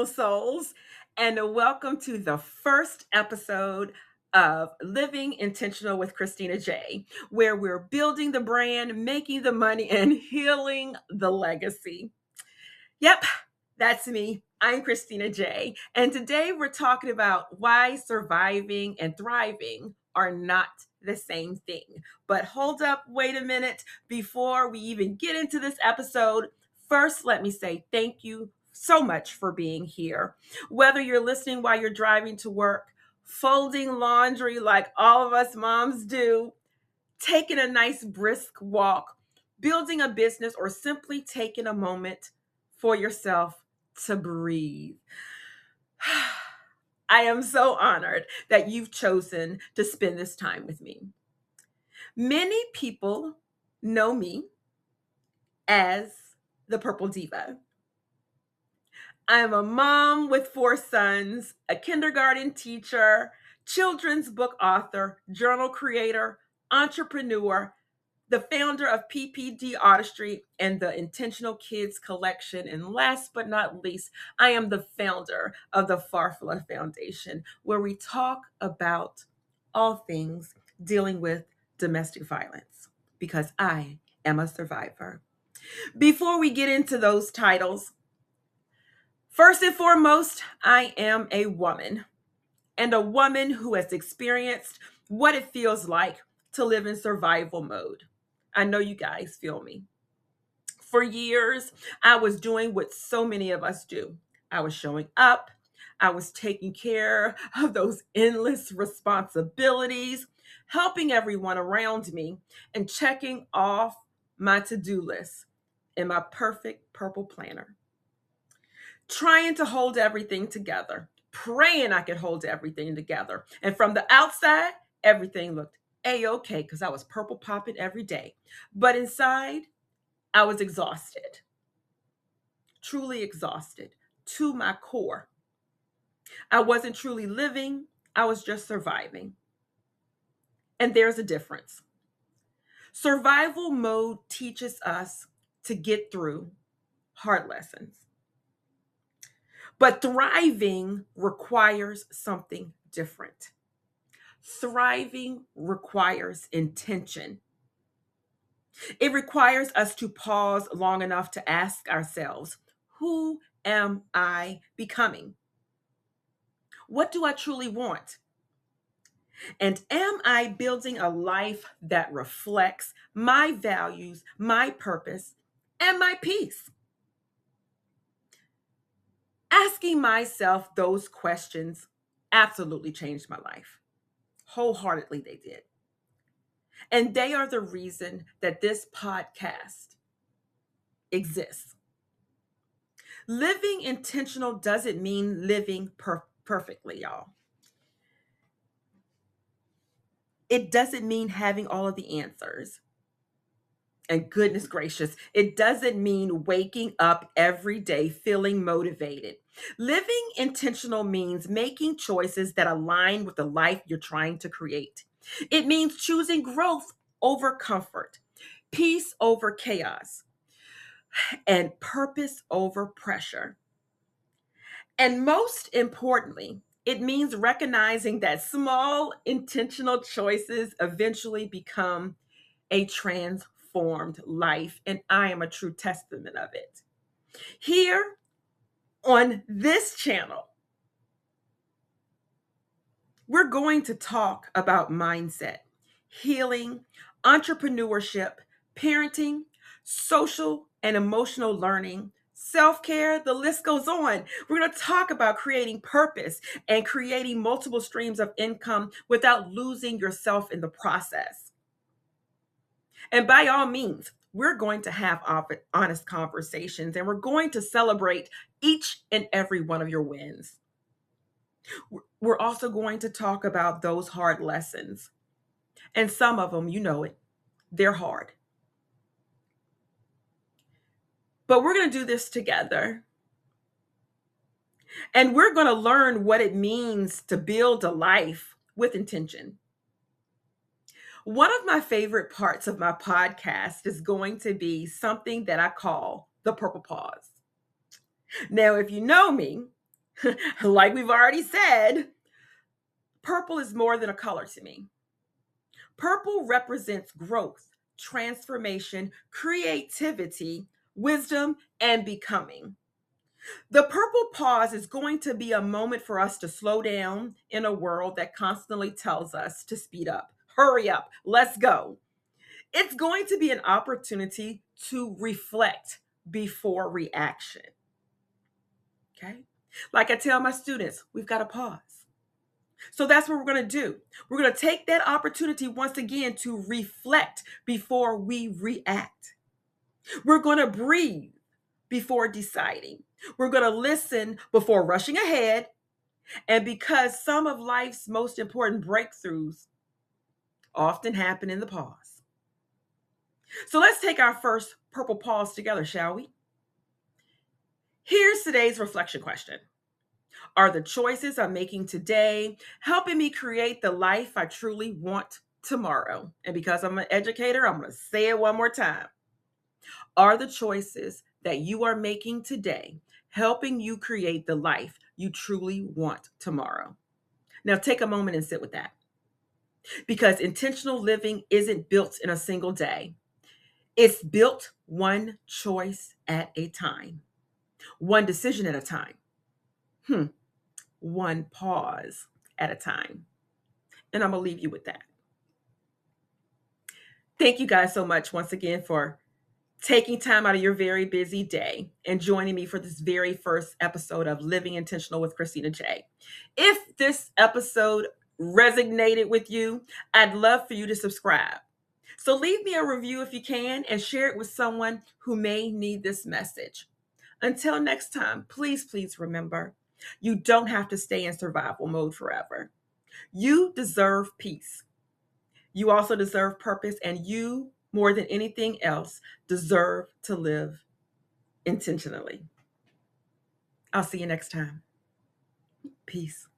beautiful souls, and welcome to the first episode of Living Intentional with Christina J, where we're building the brand, making the money, and healing the legacy. Yep, that's me. I'm Christina J, and today we're talking about why surviving and thriving are not the same thing. But hold up, wait a minute. Before we even get into this episode, first, let me say thank you so much for being here. Whether you're listening while you're driving to work, folding laundry like all of us moms do, taking a nice brisk walk, building a business, or simply taking a moment for yourself to breathe. I am so honored that you've chosen to spend this time with me. Many people know me as the Purple Diva. I'm a mom with 4 sons, a kindergarten teacher, children's book author, journal creator, entrepreneur, the founder of PPD Artistry and the Intentional Kids Collection. And last but not least, I am the founder of the Farfalla Foundation, where we talk about all things dealing with domestic violence, because I am a survivor. Before we get into those titles, first and foremost, I am a woman, and a woman who has experienced what it feels like to live in survival mode. I know you guys feel me. For years, I was doing what so many of us do. I was showing up. I was taking care of those endless responsibilities, helping everyone around me, and checking off my to-do list in my perfect purple planner. Trying to hold everything together, praying I could hold everything together. And from the outside, everything looked A-okay because I was purple popping every day. But inside, I was exhausted, truly exhausted to my core. I wasn't truly living, I was just surviving. And there's a difference. Survival mode teaches us to get through hard lessons. But thriving requires something different. Thriving requires intention. It requires us to pause long enough to ask ourselves, who am I becoming? What do I truly want? And am I building a life that reflects my values, my purpose, and my peace? Asking myself those questions absolutely changed my life. Wholeheartedly, they did. And they are the reason that this podcast exists. Living intentional doesn't mean living perfectly, y'all. It doesn't mean having all of the answers. And goodness gracious, it doesn't mean waking up every day feeling motivated. Living intentional means making choices that align with the life you're trying to create. It means choosing growth over comfort, peace over chaos, and purpose over pressure. And most importantly, it means recognizing that small intentional choices eventually become a transformed life. And I am a true testament of it. Here on this channel, we're going to talk about mindset, healing, entrepreneurship, parenting, social and emotional learning, self-care, the list goes on. We're going to talk about creating purpose and creating multiple streams of income without losing yourself in the process. And by all means, we're going to have honest conversations, and we're going to celebrate each and every one of your wins. We're also going to talk about those hard lessons. And some of them, you know it, they're hard. But we're going to do this together. And we're going to learn what it means to build a life with intention. One of my favorite parts of my podcast is going to be something that I call the purple pause. Now, if you know me, Like we've already said, purple is more than a color to me. Purple represents growth, transformation, creativity, wisdom, and becoming. The purple pause is going to be a moment for us to slow down in a world that constantly tells us to speed up. Hurry up, let's go. It's going to be an opportunity to reflect before reaction. Okay? Like I tell my students, we've got to pause. So that's what we're going to do. We're going to take that opportunity once again to reflect before we react. We're going to breathe before deciding. We're going to listen before rushing ahead. And because some of life's most important breakthroughs often happen in the pause. So let's take our first purple pause together, shall we? Here's today's reflection question. Are the choices I'm making today helping me create the life I truly want tomorrow? And because I'm an educator, I'm going to say it one more time. Are the choices that you are making today helping you create the life you truly want tomorrow? Now, take a moment and sit with that. Because intentional living isn't built in a single day. It's built one choice at a time, one decision at a time, one pause at a time. And I'm going to leave you with that. Thank you guys so much once again for taking time out of your very busy day and joining me for this very first episode of Living Intentional with Christina J. If this episode resonated with you, I'd love for you to subscribe. So leave me a review if you can and share it with someone who may need this message. Until next time, please remember, you don't have to stay in survival mode forever. You deserve peace. You also deserve purpose, and you, more than anything else, deserve to live intentionally. I'll see you next time. Peace.